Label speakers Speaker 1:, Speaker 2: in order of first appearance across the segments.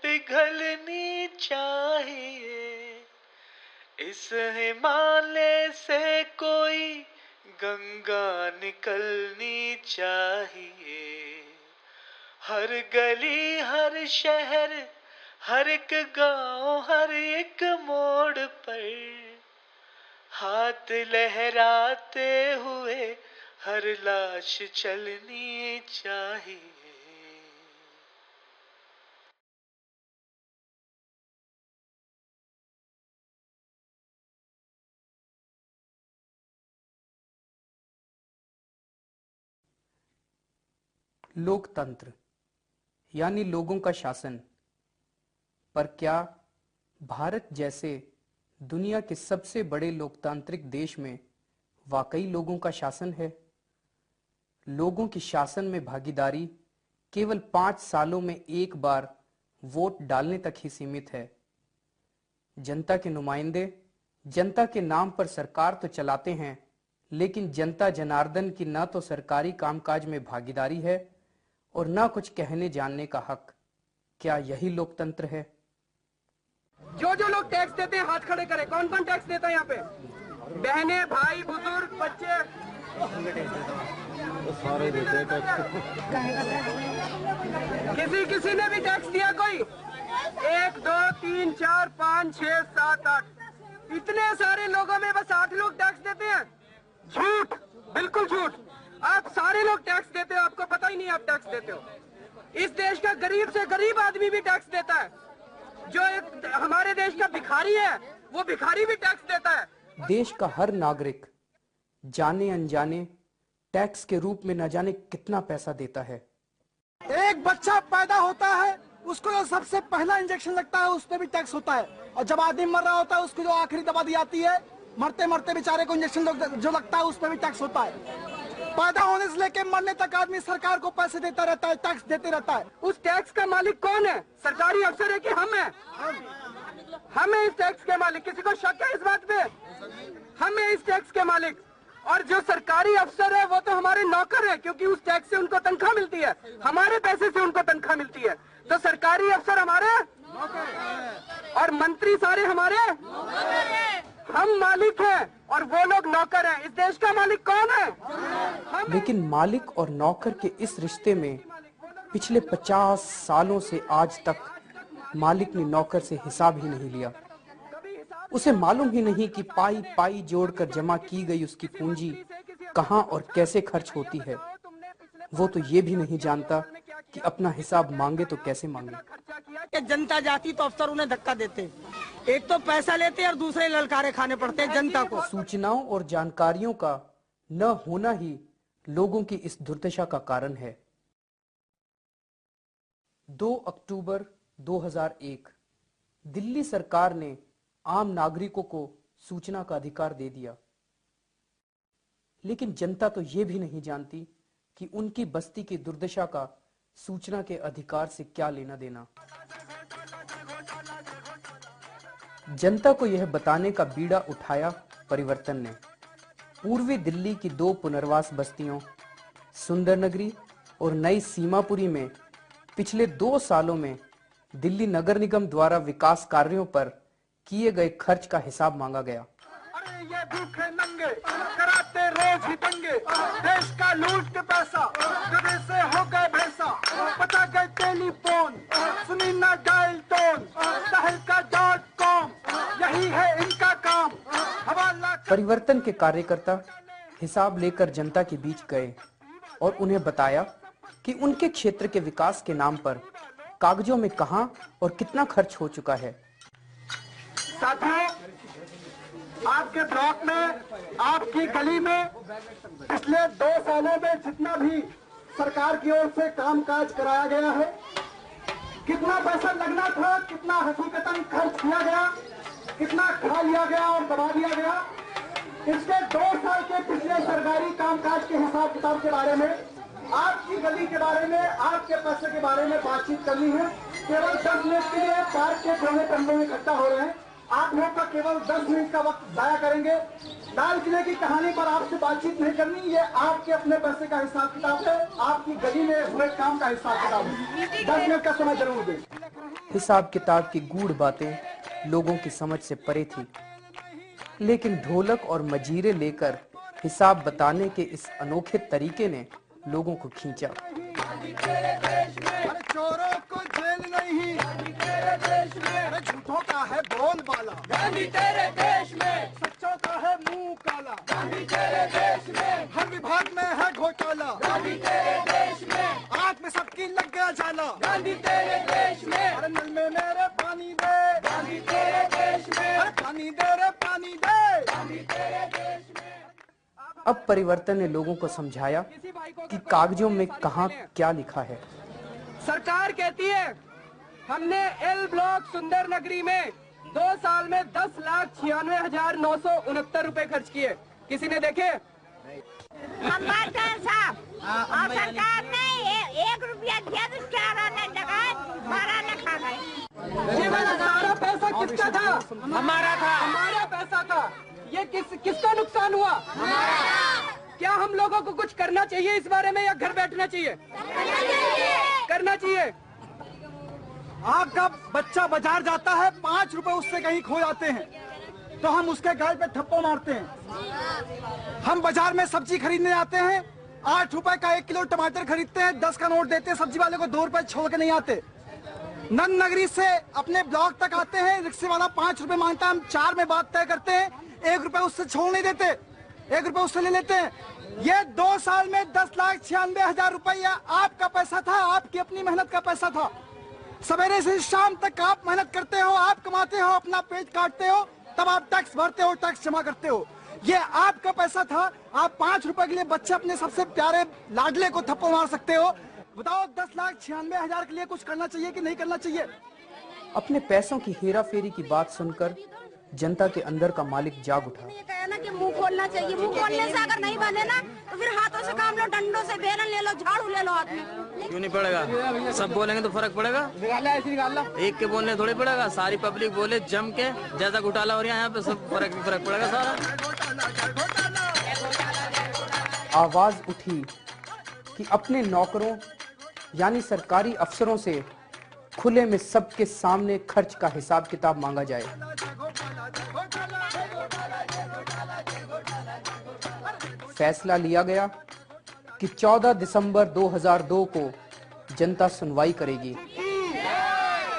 Speaker 1: पिघलनी चाहिए, इस हिमालय से कोई गंगा निकलनी चाहिए। हर गली, हर शहर, हर एक गांव, हर एक मोड़ पर हाथ लहराते हुए हर लाश चलनी चाहिए।
Speaker 2: लोकतंत्र यानी लोगों का शासन। पर क्या भारत जैसे दुनिया के सबसे बड़े लोकतांत्रिक देश में वाकई लोगों का शासन है? लोगों की शासन में भागीदारी केवल 5 सालों में एक बार वोट डालने तक ही सीमित है। जनता के नुमाइंदे जनता के नाम पर सरकार तो चलाते हैं, लेकिन जनता जनार्दन की न तो सरकारी कामकाज में भागीदारी है और न कुछ कहने जानने का हक। क्या यही लोकतंत्र है?
Speaker 3: जो जो लोग टैक्स देते हैं हाथ खड़े करें। कौन कौन टैक्स देता है यहाँ पे? बहनें, भाई, बुजुर्ग, बच्चे,
Speaker 4: तो सारे देते हैं टैक्स।
Speaker 3: किसी ने भी टैक्स दिया? कोई 1 2 3 4 5 6 7 8, इतने सारे लोगों में बस 8 लोग टैक्स देते हैं? झूठ, बिल्कुल झूठ। आप सारे लोग टैक्स देते हो, आपको पता ही नहीं आप टैक्स देते हो। इस देश का गरीब से गरीब आदमी भी टैक्स देता है। जो एक हमारे देश का भिखारी है, वो भिखारी भी टैक्स देता है।
Speaker 2: देश का हर नागरिक जाने अनजाने टैक्स के रूप में न जाने कितना पैसा देता है।
Speaker 5: एक बच्चा पैदा होता है, उसको जो सबसे पहला इंजेक्शन लगता है उस पर भी टैक्स होता है, और जब आदमी मर रहा होता है उसको जो आखिरी दवा दी जाती है, मरते मरते बेचारे को इंजेक्शन जो लगता है उस पर भी टैक्स होता है। पैदा होने से लेकर मरने तक आदमी सरकार को पैसे देता रहता है, टैक्स देते रहता है।
Speaker 3: उस टैक्स का मालिक कौन है? सरकारी अफसर है कि हम हैं? हम हैं इस टैक्स के मालिक। किसी को शक है इस बात पे? हम हैं इस टैक्स के मालिक। और जो सरकारी अफसर है वो तो हमारे नौकर है, क्योंकि उस टैक्स से उनको तनख्वाह मिलती है, हमारे पैसे से उनको तनख्वाह मिलती है। तो सरकारी अफसर हमारे और मंत्री सारे हमारे, हम मालिक हैं और वो लोग नौकर हैं। इस देश का मालिक कौन है?
Speaker 2: लेकिन मालिक और नौकर के इस रिश्ते में पिछले 50 सालों से आज तक मालिक ने नौकर से हिसाब ही नहीं लिया। उसे मालूम ही नहीं कि पाई पाई जोड़कर जमा की गई उसकी पूंजी कहां और कैसे खर्च होती है। वो तो ये भी नहीं जानता कि अपना हिसाब मांगे तो कैसे मांगे।
Speaker 5: जनता जाती तो अफसर उन्हें धक्का देते, एक तो पैसा लेते और दूसरे ललकारे खाने पड़ते हैं जनता को।
Speaker 2: सूचनाओं और जानकारियों का न होना ही लोगों की इस दुर्दशा का कारण है। 2 अक्टूबर 2001 दिल्ली सरकार ने आम नागरिकों को सूचना का अधिकार दे दिया, लेकिन जनता तो ये भी नहीं जानती कि उनकी बस्ती की दुर्दशा का सूचना के अधिकार से क्या लेना देना। जनता को यह बताने का बीड़ा उठाया परिवर्तन ने। पूर्वी दिल्ली की 2 पुनर्वास बस्तियों सुंदरनगरी और नई सीमापुरी में पिछले 2 सालों में दिल्ली नगर निगम द्वारा विकास कार्यों पर किए गए खर्च का हिसाब मांगा गया।
Speaker 3: अरे ये भूखे नंगे कराते रोज ही दंगे, देश का लूट के पैसा गधे से हो गए भैंसा, पता गए टेलीफोन सुनी ना डायल टोन, तहलका.com यही है इनका काम। हवाला
Speaker 2: परिवर्तन के कार्यकर्ता हिसाब लेकर जनता के बीच गए और उन्हें बताया कि उनके क्षेत्र के विकास के नाम पर कागजों में कहां और कितना खर्च हो चुका है।
Speaker 3: साथियों, आपके ब्लॉक में, आपकी गली में पिछले 2 सालों में जितना भी सरकार की ओर से कामकाज कराया गया है, कितना पैसा लगना था, कितना हकीकतन खर्च किया गया, कितना खा लिया गया और दबा दिया गया, इसके 2 साल के पिछले सरकारी कामकाज के हिसाब किताब के बारे में, आपकी गली के बारे में, आपके पैसे के बारे में बातचीत करनी है। केवल 10 मिनट के लिए पार्क के कोने कमरे में इकट्ठा हो रहे हैं। आप लोग का केवल 10 मिनट का वक्त जाया करेंगे। लाल किले की कहानी पर आपसे बातचीत नहीं करनी, ये आपके अपने पैसे का हिसाब किताब है, आपकी गली में हुए काम का हिसाब किताब है। 10 मिनट का समय जरूर दें।
Speaker 2: हिसाब किताब की गूढ़ बातें लोगों की समझ से परे थी, लेकिन ढोलक और मजीरे लेकर हिसाब बताने के इस अनोखे तरीके ने लोगों को खींचा।
Speaker 5: अरे चोरों को जेल नहीं, अरे झूठों का है बोलबाला, गांधी तेरे देश में, सच्चों का है मुंह काला, गांधी तेरे देश में, हर विभाग में है घोटाला, गांधी तेरे देश में, आंख में सबकी लग गया जाला, गांधी तेरे देश में, अरे नल में मेरे पानी दे, गांधी तेरे देश में, अरे पानी दे रे पानी दे, गांधी तेरे देश में।
Speaker 2: अब परिवर्तन ने लोगों को समझाया कि कागजों में कहां क्या लिखा है।
Speaker 4: सरकार कहती है हमने एल ब्लॉक सुंदर नगरी में 2 साल में 10,96,969 रुपए खर्च किए। किसी ने देखे?
Speaker 6: हम बात करें साहब, और सरकार ने 1 रुपया दिया तो 4 ने लगाए, 12 ने खा गए।
Speaker 4: ये सारा पैसा किसका था? हमारा था। हमारा पैसा था। ये किसका नुकसान हुआ? हमारा। क्या हम लोगों को कुछ करना चाहिए इस बारे में या घर बैठना चाहिए? करना चाहिए।
Speaker 5: आपका बच्चा बाजार जाता है, 5 रुपए उससे कहीं खो जाते हैं तो हम उसके गाल पे थप्पड़ मारते हैं। हम बाजार में सब्जी खरीदने जाते हैं, 8 रुपए का 1 किलो टमाटर खरीदते हैं, 10 का नोट देते हैं सब्जी वाले को, 2 रुपए छोड़ के नहीं आते। नन नगरी से अपने ब्लॉक तक आते हैं, रिक्शे वाला 5 रुपए मांगता है, हम 4 में बात तय करते हैं, 1 रुपए उससे छोड़ नहीं देते, 1 रुपए उससे ले लेते हैं। ये 2 साल में 10,96,000 रुपया आपका पैसा था, आपकी अपनी मेहनत का पैसा था। सवेरे से शाम तक आप मेहनत करते हो, आप कमाते हो, अपना पेट काटते हो, तब आप टैक्स भरते हो, टैक्स जमा करते हो। ये आपका पैसा था। आप 5 रुपए के लिए बच्चे अपने सबसे प्यारे लाडले को थप्पड़ मार सकते हो। बताओ 10,96,000 के लिए कुछ करना चाहिए कि नहीं करना चाहिए?
Speaker 2: अपने पैसों की हेरा फेरी की बात सुनकर जनता के अंदर का मालिक जाग उठा।
Speaker 6: ये कहे ना कि मुंह खोलना चाहिए, मुंह खोलने से अगर नहीं बने ना तो फिर हाथों से काम लो, डंडों से, बेलन ले लो, झाड़ू ले लो हाथ में।
Speaker 7: क्यों नहीं पड़ेगा? सब बोलेंगे तो फर्क पड़ेगा? एक के बोलने थोड़ी पड़ेगा, सारी पब्लिक बोले जम के, जैसा घोटाला हो रहा है यहाँ पे, सब फर्क पड़ेगा सारा।
Speaker 2: आवाज उठी कि अपने नौकरों यानी सरकारी अफसरों से खुले में सबके सामने खर्च का हिसाब किताब मांगा जाए। फैसला लिया गया कि 14 दिसंबर 2002 को जनता सुनवाई करेगी।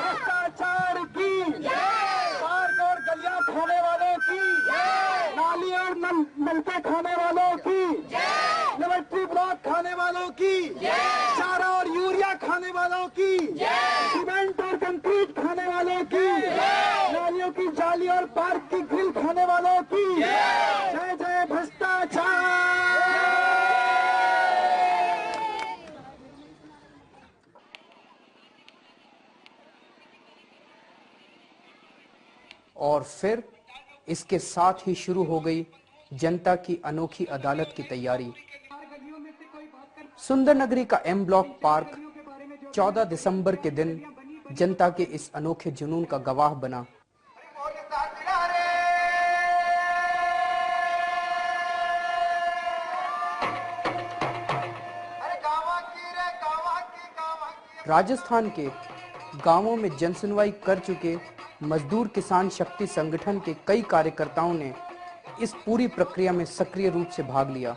Speaker 5: भ्रष्टाचार की, पार्क और गलियां खाने वालों की, नाली और नलके खाने वालों की, लेबोरेटरी ब्लॉक खाने वालों की, चारा और यूरिया खाने वालों की, सीमेंट और कंक्रीट खाने वालों की, नालियों की जाली और पार्क की ग्रिल खाने वालों की। जय जय भ्रष्टाचार।
Speaker 2: और फिर इसके साथ ही शुरू हो गई जनता की अनोखी अदालत की तैयारी। सुंदर नगरी का एम ब्लॉक पार्क 14 दिसंबर के दिन जनता के इस अनोखे जुनून का गवाह बना। राजस्थान के गांवों में जनसुनवाई कर चुके मजदूर किसान शक्ति संगठन के कई कार्यकर्ताओं ने इस पूरी प्रक्रिया में सक्रिय रूप से भाग लिया।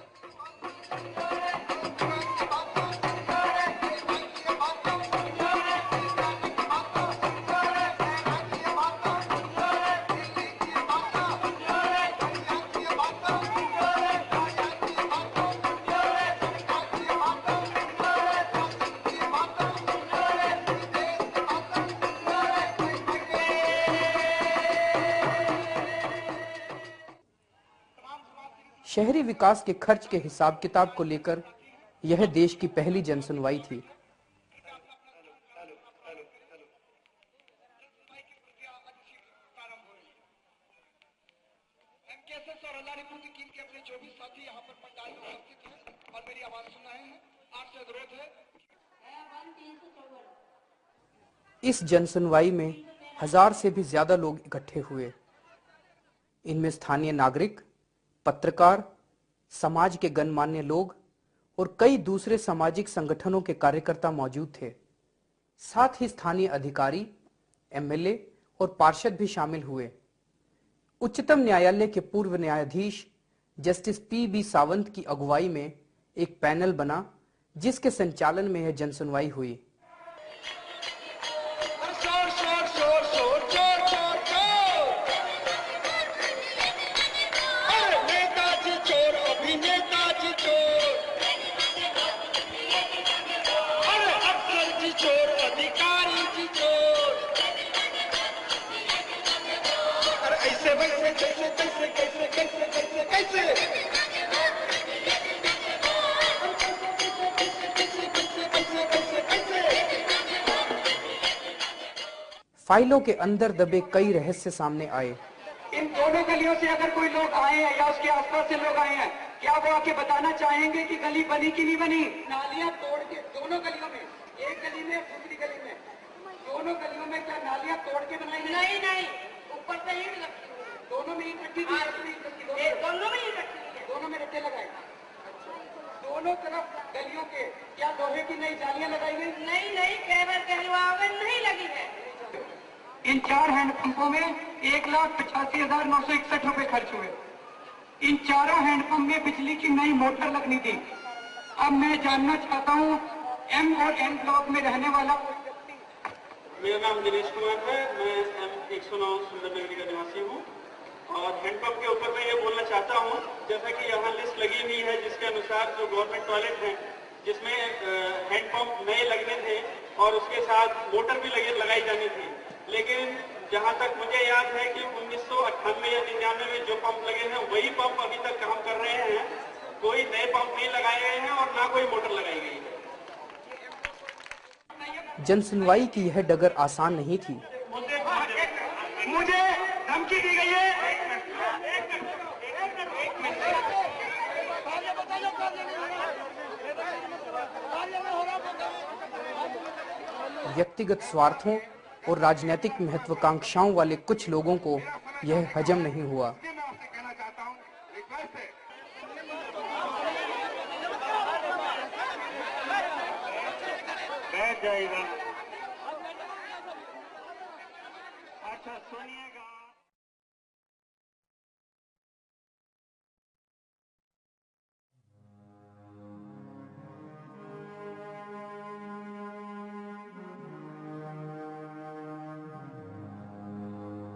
Speaker 2: शहरी विकास के खर्च के हिसाब किताब को लेकर यह देश की पहली जनसुनवाई थी। इस जनसुनवाई में 1000 से भी ज्यादा लोग इकट्ठे हुए। इनमें स्थानीय नागरिक, पत्रकार, समाज के गणमान्य लोग और कई दूसरे सामाजिक संगठनों के कार्यकर्ता मौजूद थे। साथ ही स्थानीय अधिकारी एमएलए और पार्षद भी शामिल हुए। उच्चतम न्यायालय के पूर्व न्यायाधीश जस्टिस पी.बी. सावंत की अगुवाई में एक पैनल बना, जिसके संचालन में यह जनसुनवाई हुई। फाइलों के अंदर दबे कई रहस्य सामने आए।
Speaker 4: इन दोनों गलियों से अगर कोई लोग आए हैं या उसके आसपास से लोग आए हैं, क्या वो आके बताना चाहेंगे कि गली बनी कि नहीं बनी? नालियां तोड़ के दोनों गलियों में, एक गली में दूसरी गली में, दोनों गलियों में क्या नालियां तोड़ के बनाई गई? नहीं नहीं, ऊपर से ईंट रखी हुई है, दोनों में ईंट रखी हुई है, दोनों में ईंट रखी हुई है, दोनों में रट्टे लगाए। दोनों तरफ गलियों के क्या लोहे की नई जालियां लगाई गई? नहीं नहीं, केवल गलियों में नहीं लगी है। इन 4 हैंडपंपों में 1,85,961 रुपए खर्च हुए। इन चारों हैंडपंप में बिजली की नई मोटर लगनी थी। अब मैं जानना चाहता हूँ, एम और एन ब्लॉक में रहने वाला कोई व्यक्ति।
Speaker 8: मेरा नाम दिनेश कुमार है, मैं M109 सुंदरनगरी का निवासी हूँ और हैंडपंप के ऊपर मैं ये बोलना चाहता हूँ, जैसा कि यहाँ लिस्ट लगी हुई है जिसके अनुसार जो गवर्नमेंट टॉयलेट है जिसमें हैंडपंप नए लगने थे और उसके साथ मोटर भी लगाई जानी थी, लेकिन जहां तक मुझे याद है कि 1998 या 99 में जो पंप लगे हैं वही पंप अभी तक काम कर रहे हैं। कोई नए पंप नहीं लगाए गए हैं और ना कोई मोटर लगाई गई है।
Speaker 2: जनसुनवाई की यह डगर आसान नहीं थी।
Speaker 4: मुझे धमकी दी गई है।
Speaker 2: व्यक्तिगत स्वार्थों और राजनीतिक महत्वाकांक्षाओं वाले कुछ लोगों को यह हजम नहीं हुआ।
Speaker 8: बैठ जाएगा। अच्छा सुनिएगा।